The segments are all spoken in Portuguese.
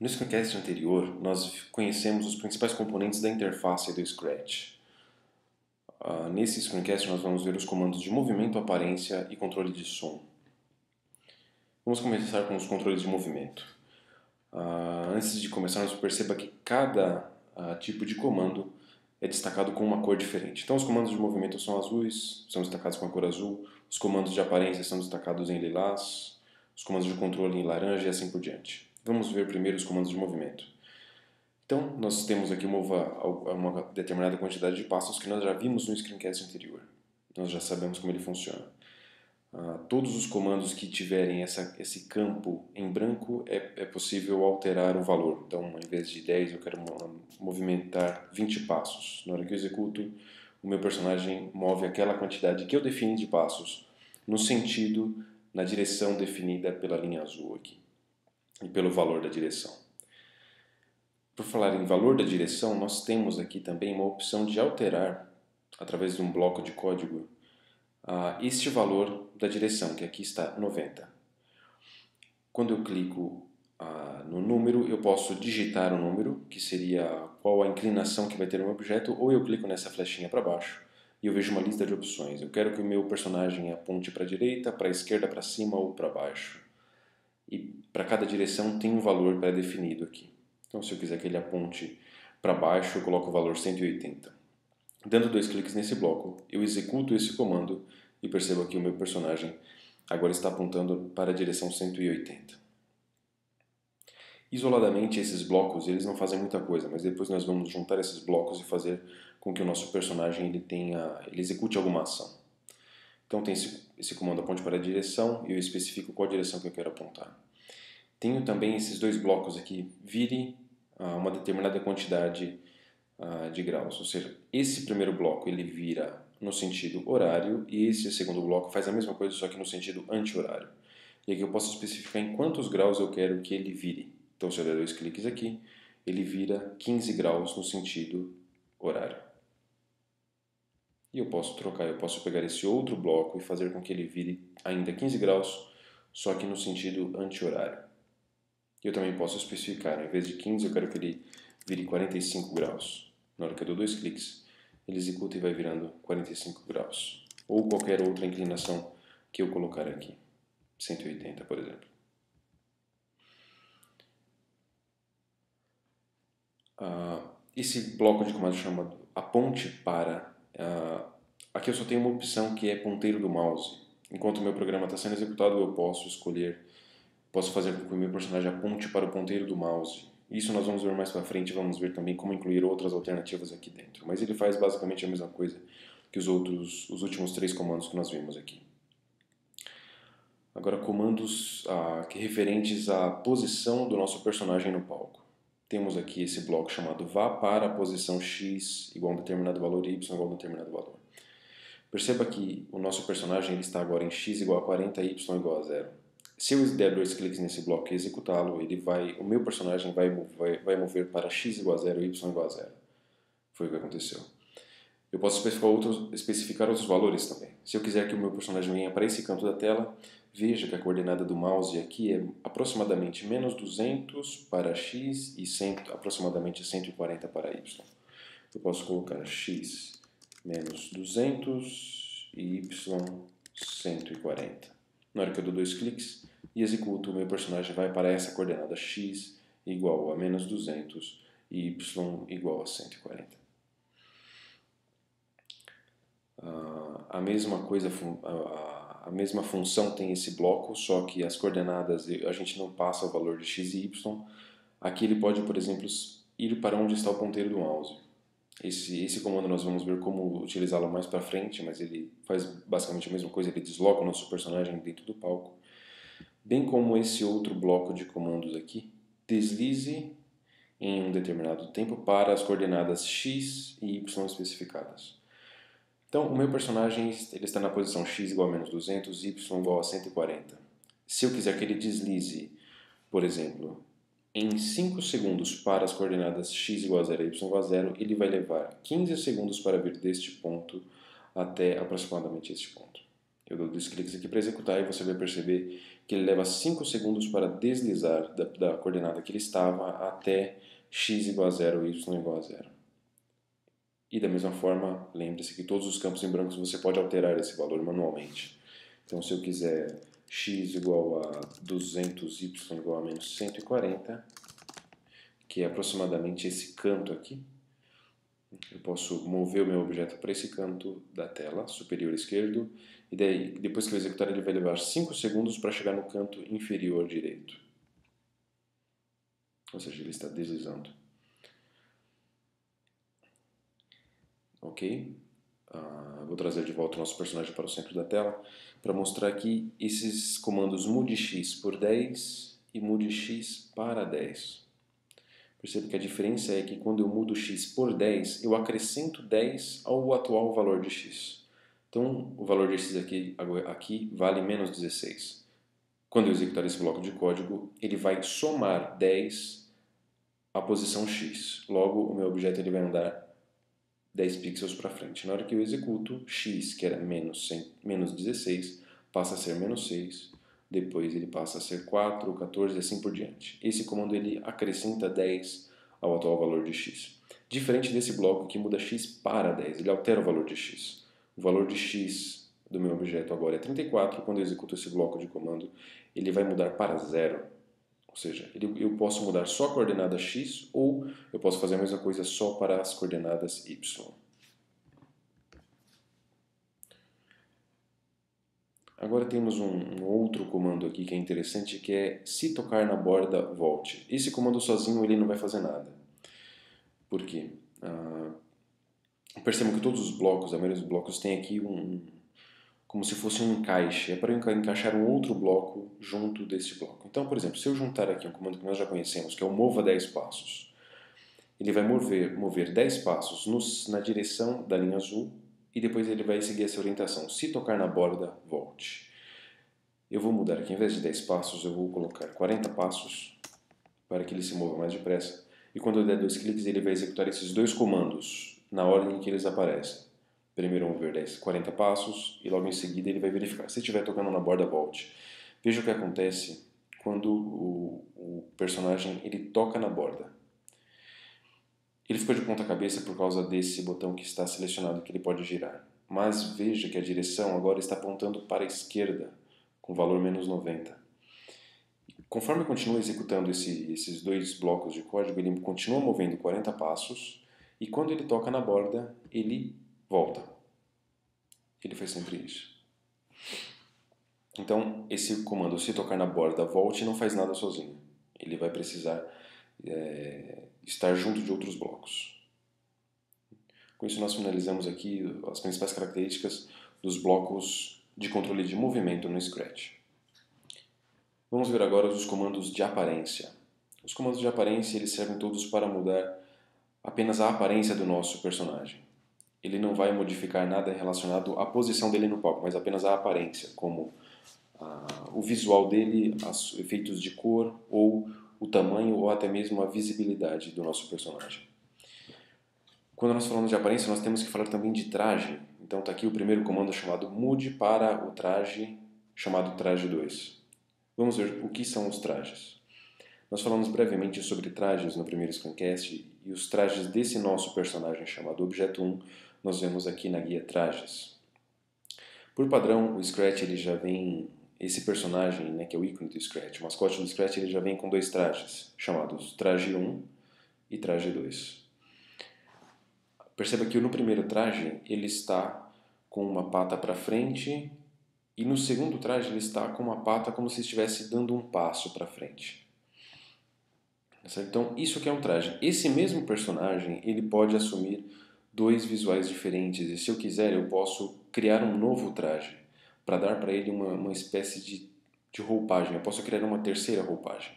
No screencast anterior, nós conhecemos os principais componentes da interface do Scratch. Nesse screencast, nós vamos ver os comandos de movimento, aparência e controle de som. Vamos começar com os controles de movimento. Antes de começarmos, perceba que cada tipo de comando é destacado com uma cor diferente. Então, os comandos de movimento são azuis, são destacados com a cor azul. Os comandos de aparência são destacados em lilás. Os comandos de controle em laranja e assim por diante. Vamos ver primeiro os comandos de movimento. Então, nós temos aqui uma determinada quantidade de passos que nós já vimos no screencast anterior. Nós já sabemos como ele funciona. Todos os comandos que tiverem esse campo em branco é possível alterar o valor. Então, ao invés de 10, eu quero movimentar 20 passos. Na hora que eu executo, o meu personagem move aquela quantidade que eu defini de passos no sentido, na direção definida pela linha azul aqui e pelo valor da direção. Por falar em valor da direção, nós temos aqui também uma opção de alterar, através de um bloco de código, este valor da direção, que aqui está 90. Quando eu clico no número, eu posso digitar o número, que seria qual a inclinação que vai ter o meu objeto, ou eu clico nessa flechinha para baixo e eu vejo uma lista de opções. Eu quero que o meu personagem aponte para a direita, para a esquerda, para cima ou para baixo. E para cada direção tem um valor pré-definido aqui. Então, se eu quiser que ele aponte para baixo, eu coloco o valor 180. Dando 2 cliques nesse bloco, eu executo esse comando e percebo que o meu personagem agora está apontando para a direção 180. Isoladamente, esses blocos eles não fazem muita coisa, mas depois nós vamos juntar esses blocos e fazer com que o nosso personagem ele execute alguma ação. Então tem esse comando aponte para a direção e eu especifico qual direção que eu quero apontar. Tenho também esses 2 blocos aqui, vire uma determinada quantidade de graus. Ou seja, esse primeiro bloco ele vira no sentido horário e esse segundo bloco faz a mesma coisa, só que no sentido anti-horário. E aqui eu posso especificar em quantos graus eu quero que ele vire. Então, se eu der 2 cliques aqui, ele vira 15 graus no sentido horário. E eu posso trocar, eu posso pegar esse outro bloco e fazer com que ele vire ainda 15 graus, só que no sentido anti-horário. Eu também posso especificar, ao invés de 15, eu quero que ele vire 45 graus. Na hora que eu dou 2 cliques, ele executa e vai virando 45 graus. Ou qualquer outra inclinação que eu colocar aqui. 180, por exemplo. Esse bloco de comando chamado aponte para... aqui eu só tenho uma opção que é ponteiro do mouse. Enquanto o meu programa está sendo executado, eu posso fazer com que o meu personagem aponte para o ponteiro do mouse. Isso nós vamos ver mais para frente, vamos ver também como incluir outras alternativas aqui dentro. Mas ele faz basicamente a mesma coisa que os últimos 3 comandos que nós vimos aqui. Agora, comandos referentes à posição do nosso personagem no palco. Temos aqui esse bloco chamado vá para a posição X igual a um determinado valor e Y igual a um determinado valor. Perceba que o nosso personagem ele está agora em X igual a 40 e Y igual a 0. Se eu der 2 cliques nesse bloco e executá-lo, o meu personagem vai mover para x igual a 0 e y igual a 0. Foi o que aconteceu. Eu posso especificar outros valores também. Se eu quiser que o meu personagem venha para esse canto da tela, veja que a coordenada do mouse aqui é aproximadamente menos 200 para x e aproximadamente 140 para y. Eu posso colocar x menos 200 e y 140. Na hora que eu dou 2 cliques e executo, o meu personagem vai para essa coordenada x igual a menos 200 e y igual a 140. A mesma função tem esse bloco, só que as coordenadas a gente não passa o valor de x e y. Aqui ele pode, por exemplo, ir para onde está o ponteiro do mouse. Esse comando nós vamos ver como utilizá-lo mais para frente, mas ele faz basicamente a mesma coisa, ele desloca o nosso personagem dentro do palco. Bem como esse outro bloco de comandos aqui, deslize em um determinado tempo para as coordenadas x e y especificadas. Então, o meu personagem ele está na posição x igual a menos 200, y igual a 140. Se eu quiser que ele deslize, por exemplo, em 5 segundos para as coordenadas x igual a 0 e y igual a 0, ele vai levar 15 segundos para vir deste ponto até aproximadamente este ponto. Eu dou 2 cliques aqui para executar e você vai perceber que ele leva 5 segundos para deslizar da coordenada que ele estava até x igual a 0 e y igual a 0. E da mesma forma, lembre-se que todos os campos em brancos você pode alterar esse valor manualmente. Então, se eu quiser x igual a 200, y igual a menos 140, que é aproximadamente esse canto aqui, eu posso mover o meu objeto para esse canto da tela, superior esquerdo, e daí, depois que eu executar, ele vai levar 5 segundos para chegar no canto inferior direito. Ou seja, ele está deslizando. Ok? Vou trazer de volta o nosso personagem para o centro da tela para mostrar aqui esses comandos mude x por 10 e mude x para 10. Percebe que a diferença é que quando eu mudo x por 10, eu acrescento 10 ao atual valor de x. Então, o valor de x aqui vale menos 16. Quando eu executar esse bloco de código, ele vai somar 10 à posição x. Logo, o meu objeto ele vai andar 10 pixels para frente. Na hora que eu executo, x, que era menos 16, passa a ser menos 6. Depois ele passa a ser 4, 14 e assim por diante. Esse comando ele acrescenta 10 ao atual valor de x. Diferente desse bloco que muda x para 10, ele altera o valor de x. O valor de x do meu objeto agora é 34. Quando eu executo esse bloco de comando, ele vai mudar para 0. Ou seja, eu posso mudar só a coordenada x ou eu posso fazer a mesma coisa só para as coordenadas y. Agora temos um outro comando aqui que é interessante, que é se tocar na borda, volte. Esse comando sozinho ele não vai fazer nada. Por quê? Percebam que todos os blocos, a maioria dos blocos tem aqui como se fosse um encaixe. É para eu encaixar um outro bloco junto desse bloco. Então, por exemplo, se eu juntar aqui um comando que nós já conhecemos, que é o mova 10 passos, ele vai mover 10 passos na direção da linha azul e depois ele vai seguir essa orientação. Se tocar na borda, volte. Eu vou mudar aqui, em vez de 10 passos, eu vou colocar 40 passos para que ele se mova mais depressa. E quando eu der 2 cliques, ele vai executar esses dois comandos na ordem em que eles aparecem. Primeiro mover 40 passos e logo em seguida ele vai verificar. Se estiver tocando na borda, volte. Veja o que acontece quando o personagem ele toca na borda. Ele ficou de ponta cabeça por causa desse botão que está selecionado que ele pode girar. Mas veja que a direção agora está apontando para a esquerda, com valor menos 90. Conforme eu continuo executando esses dois blocos de código, ele continua movendo 40 passos e quando ele toca na borda, ele volta. Ele faz sempre isso. Então, esse comando, se tocar na borda, volte, não faz nada sozinho. Ele vai precisar estar junto de outros blocos. Com isso, nós finalizamos aqui as principais características dos blocos de controle de movimento no Scratch. Vamos ver agora os comandos de aparência. Os comandos de aparência eles servem todos para mudar apenas a aparência do nosso personagem. Ele não vai modificar nada relacionado à posição dele no palco, mas apenas a aparência, como o visual dele, os efeitos de cor, ou o tamanho, ou até mesmo a visibilidade do nosso personagem. Quando nós falamos de aparência, nós temos que falar também de traje. Então está aqui o primeiro comando chamado mude para o traje, chamado traje 2. Vamos ver o que são os trajes. Nós falamos brevemente sobre trajes no primeiro Screencast e os trajes desse nosso personagem chamado Objeto 1 nós vemos aqui na guia Trajes. Por padrão, o Scratch ele já vem, esse personagem, né, que é o ícone do Scratch, o mascote do Scratch, ele já vem com dois trajes, chamados Traje 1 e Traje 2. Perceba que no primeiro traje ele está com uma pata para frente e no segundo traje ele está com uma pata como se estivesse dando um passo para frente. Então, isso aqui é um traje. Esse mesmo personagem ele pode assumir dois visuais diferentes e se eu quiser eu posso criar um novo traje para dar para ele uma espécie de roupagem. Eu posso criar uma terceira roupagem.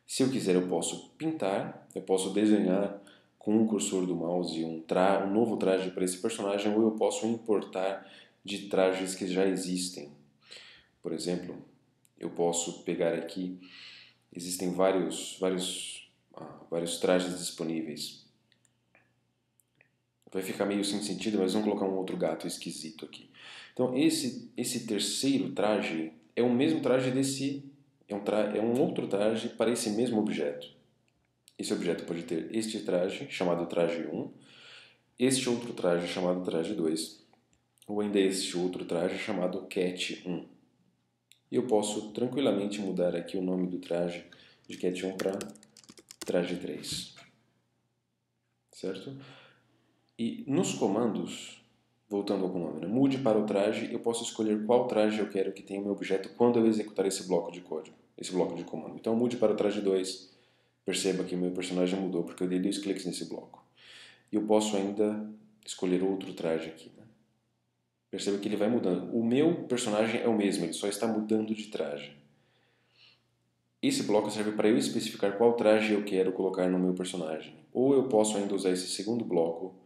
Se eu quiser eu posso pintar, eu posso desenhar com o cursor do mouse um novo traje para esse personagem ou eu posso importar de trajes que já existem. Por exemplo, eu posso pegar aqui, existem vários trajes disponíveis. Vai ficar meio sem sentido, mas vamos colocar um outro gato esquisito aqui. Então, esse terceiro traje é o mesmo traje desse... É um outro traje para esse mesmo objeto. Esse objeto pode ter este traje, chamado traje 1, este outro traje, chamado traje 2, ou ainda este outro traje, chamado cat 1. E eu posso tranquilamente mudar aqui o nome do traje de cat 1 para traje 3. Certo? E nos comandos, voltando ao comando, né? Mude para o traje, eu posso escolher qual traje eu quero que tenha o meu objeto quando eu executar esse bloco de código, esse bloco de comando. Então, mude para o traje 2. Perceba que o meu personagem mudou porque eu dei 2 cliques nesse bloco. E eu posso ainda escolher outro traje aqui. Né? Perceba que ele vai mudando. O meu personagem é o mesmo, ele só está mudando de traje. Esse bloco serve para eu especificar qual traje eu quero colocar no meu personagem. Ou eu posso ainda usar esse segundo bloco,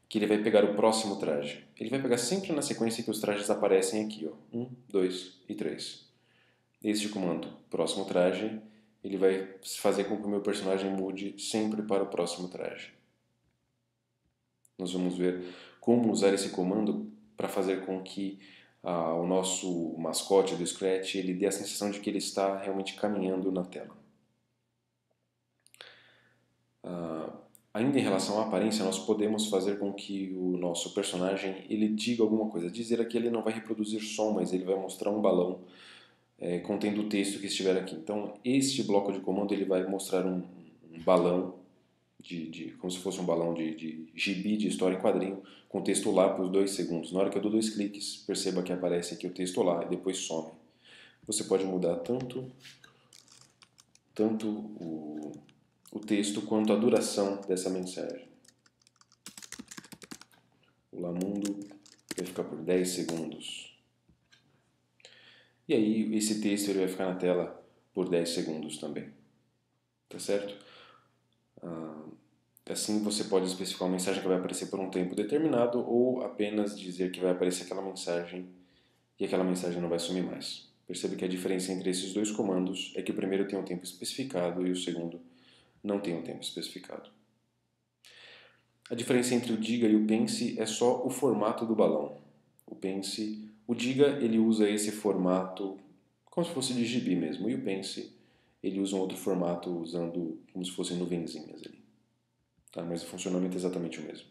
que ele vai pegar o próximo traje. Ele vai pegar sempre na sequência que os trajes aparecem aqui. Ó. 1, 2 e 3. Este comando, próximo traje, ele vai fazer com que o meu personagem mude sempre para o próximo traje. Nós vamos ver como usar esse comando para fazer com que o nosso mascote do Scratch ele dê a sensação de que ele está realmente caminhando na tela. Ainda em relação à aparência, nós podemos fazer com que o nosso personagem ele diga alguma coisa. Dizer aqui ele não vai reproduzir som, mas ele vai mostrar um balão contendo o texto que estiver aqui. Então, este bloco de comando ele vai mostrar um balão, como se fosse um balão de gibi, de história em quadrinho, com texto lá por 2 segundos. Na hora que eu dou 2 cliques, perceba que aparece aqui o texto lá e depois some. Você pode mudar tanto o texto quanto a duração dessa mensagem. O Lamundo vai ficar por 10 segundos. E aí esse texto ele vai ficar na tela por 10 segundos também. Tá certo? Assim você pode especificar uma mensagem que vai aparecer por um tempo determinado ou apenas dizer que vai aparecer aquela mensagem e aquela mensagem não vai sumir mais. Percebe que a diferença entre esses dois comandos é que o primeiro tem um tempo especificado e o segundo não tem um tempo especificado. A diferença entre o diga e o pense é só o formato do balão. O diga ele usa esse formato como se fosse de gibi mesmo, e o pense ele usa um outro formato usando como se fossem nuvenzinhas ali. Tá? Mas o funcionamento é exatamente o mesmo.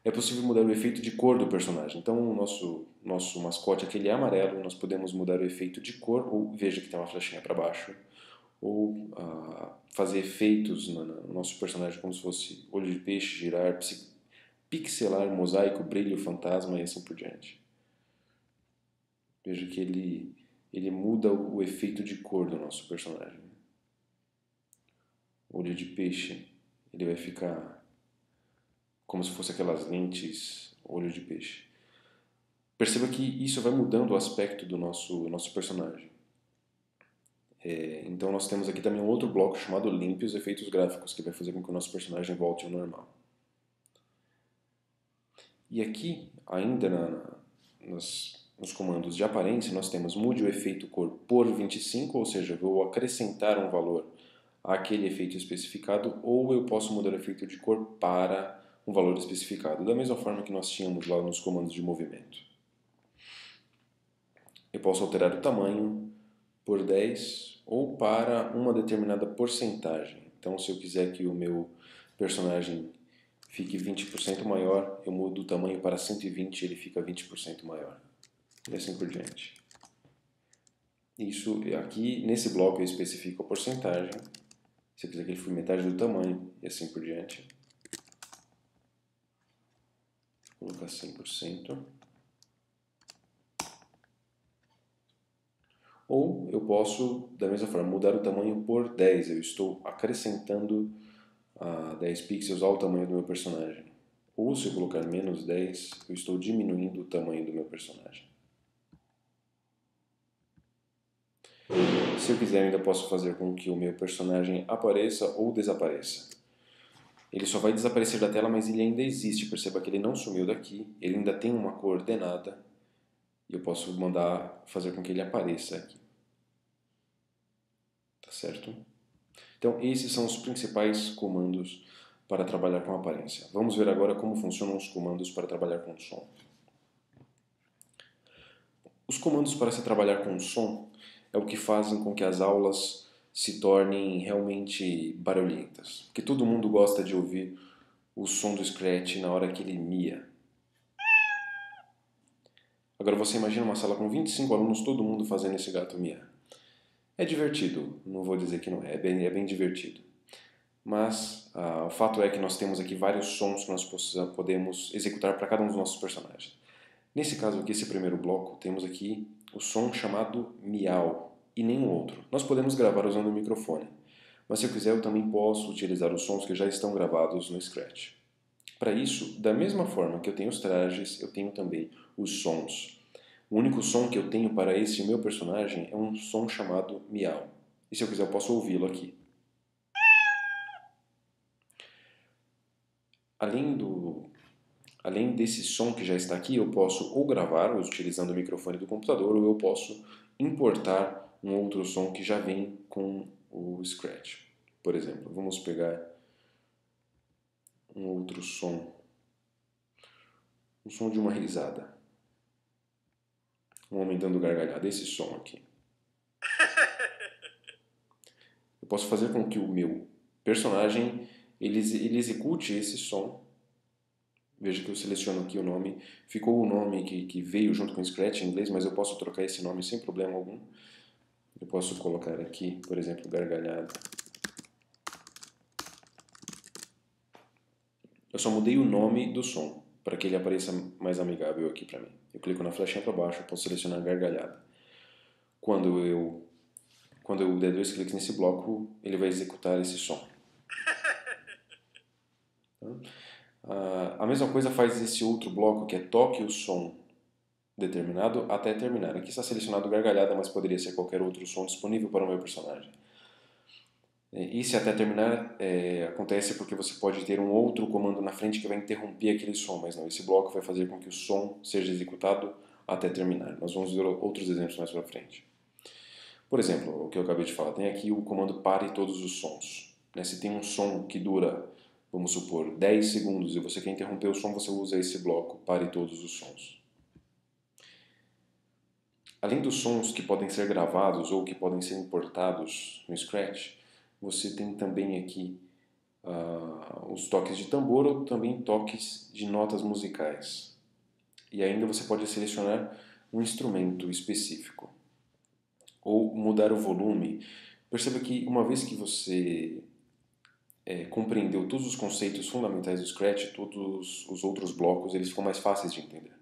É possível mudar o efeito de cor do personagem. Então, o nosso mascote aqui ele é amarelo, nós podemos mudar o efeito de cor, ou veja que tem uma flechinha para baixo, ou fazer efeitos no nosso personagem como se fosse olho de peixe, girar, pixelar, mosaico, brilho, fantasma e assim por diante. Veja que ele muda o efeito de cor do nosso personagem. Olho de peixe, ele vai ficar como se fosse aquelas lentes olho de peixe. Perceba que isso vai mudando o aspecto do nosso personagem. Então nós temos aqui também um outro bloco chamado limpe os efeitos gráficos, que vai fazer com que o nosso personagem volte ao normal. E aqui, ainda nos comandos de aparência, nós temos mude o efeito cor por 25, ou seja, vou acrescentar um valor àquele efeito especificado, ou eu posso mudar o efeito de cor para um valor especificado, da mesma forma que nós tínhamos lá nos comandos de movimento. Eu posso alterar o tamanho por 10 ou para uma determinada porcentagem. Então, se eu quiser que o meu personagem fique 20% maior, eu mudo o tamanho para 120 e ele fica 20% maior. E assim por diante. Isso aqui, nesse bloco, eu especifico a porcentagem. Se eu quiser que ele fique metade do tamanho e assim por diante. Vou colocar 100%. Ou eu posso, da mesma forma, mudar o tamanho por 10. Eu estou acrescentando 10 pixels ao tamanho do meu personagem. Ou se eu colocar menos 10, eu estou diminuindo o tamanho do meu personagem. Se eu quiser, ainda posso fazer com que o meu personagem apareça ou desapareça. Ele só vai desaparecer da tela, mas ele ainda existe. Perceba que ele não sumiu daqui, ele ainda tem uma coordenada. E eu posso mandar fazer com que ele apareça aqui. Tá certo? Então, esses são os principais comandos para trabalhar com aparência. Vamos ver agora como funcionam os comandos para trabalhar com som. Os comandos para se trabalhar com som é o que fazem com que as aulas se tornem realmente barulhentas. Porque todo mundo gosta de ouvir o som do Scratch na hora que ele mia. Agora você imagina uma sala com 25 alunos, todo mundo fazendo esse gato miar. É divertido, não vou dizer que não é, é bem divertido. Mas o fato é que nós temos aqui vários sons que nós podemos executar para cada um dos nossos personagens. Nesse caso aqui, esse primeiro bloco, temos aqui o som chamado miau e nenhum outro. Nós podemos gravar usando o microfone, mas se eu quiser eu também posso utilizar os sons que já estão gravados no Scratch. Para isso, da mesma forma que eu tenho os trajes, eu tenho também os sons. O único som que eu tenho para esse meu personagem é um som chamado miau. E se eu quiser eu posso ouvi-lo aqui. Além desse som que já está aqui, eu posso ou gravar utilizando o microfone do computador, ou eu posso importar um outro som que já vem com o Scratch. Por exemplo, vamos pegar um outro som, um som de uma risada, um homem dando gargalhada, esse som aqui. Eu posso fazer com que o meu personagem ele execute esse som. Veja que eu seleciono aqui o nome. Ficou o nome que veio junto com o Scratch em inglês, mas eu posso trocar esse nome sem problema algum. Eu posso colocar aqui, por exemplo, gargalhada. Eu só mudei o nome do som, para que ele apareça mais amigável aqui para mim. Eu clico na flechinha para baixo, eu posso selecionar gargalhada. Quando eu der 2 cliques nesse bloco, ele vai executar esse som. A mesma coisa faz esse outro bloco, que é toque o som determinado até terminar. Aqui está selecionado gargalhada, mas poderia ser qualquer outro som disponível para o meu personagem. E se até terminar, acontece porque você pode ter um outro comando na frente que vai interromper aquele som, mas não, esse bloco vai fazer com que o som seja executado até terminar. Nós vamos ver outros exemplos mais para frente. Por exemplo, o que eu acabei de falar, tem aqui o comando pare todos os sons. Se tem um som que dura, vamos supor, 10 segundos e você quer interromper o som, você usa esse bloco, pare todos os sons. Além dos sons que podem ser gravados ou que podem ser importados no Scratch, você tem também aqui os toques de tambor ou também toques de notas musicais. E ainda você pode selecionar um instrumento específico ou mudar o volume. Perceba que uma vez que você compreendeu todos os conceitos fundamentais do Scratch, todos os outros blocos eles ficam mais fáceis de entender.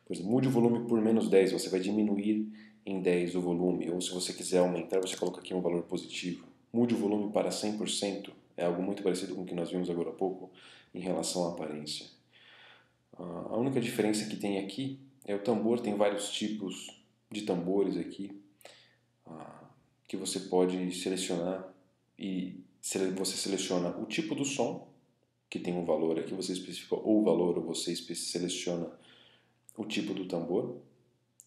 Por exemplo, mude o volume por menos 10, você vai diminuir em 10 o volume. Ou se você quiser aumentar, você coloca aqui um valor positivo. Mude o volume para 100%, é algo muito parecido com o que nós vimos agora há pouco em relação à aparência. A única diferença que tem aqui é o tambor, tem vários tipos de tambores aqui que você pode selecionar e você seleciona o tipo do som, que tem um valor aqui, você especifica o valor ou você seleciona o tipo do tambor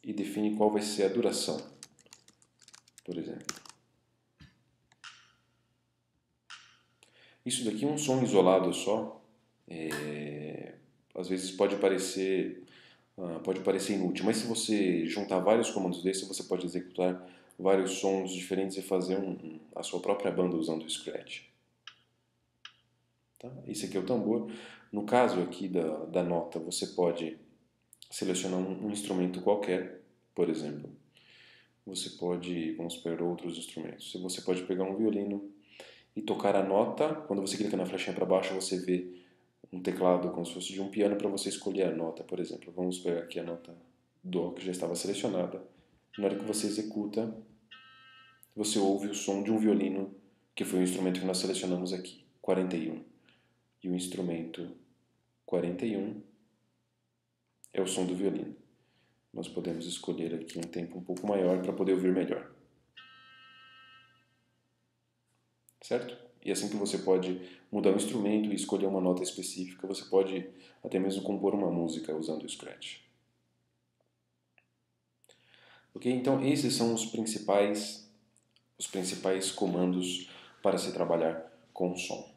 e define qual vai ser a duração, por exemplo. Isso daqui é um som isolado só, às vezes pode parecer inútil, mas se você juntar vários comandos desses, você pode executar vários sons diferentes e fazer a sua própria banda usando o Scratch. Tá? Esse aqui é o tambor. No caso aqui da nota, você pode selecionar um instrumento qualquer, por exemplo. Você pode, vamos pegar outros instrumentos. Você pode pegar um violino e tocar a nota. Quando você clica na flechinha para baixo, você vê um teclado como se fosse de um piano para você escolher a nota, por exemplo. Vamos pegar aqui a nota Dó, que já estava selecionada. Na hora que você executa, você ouve o som de um violino, que foi o instrumento que nós selecionamos aqui, 41. E o instrumento 41 é o som do violino. Nós podemos escolher aqui um tempo um pouco maior para poder ouvir melhor. Certo? E assim que você pode mudar o instrumento e escolher uma nota específica, você pode até mesmo compor uma música usando o Scratch. Ok? Então esses são os principais comandos para se trabalhar com som.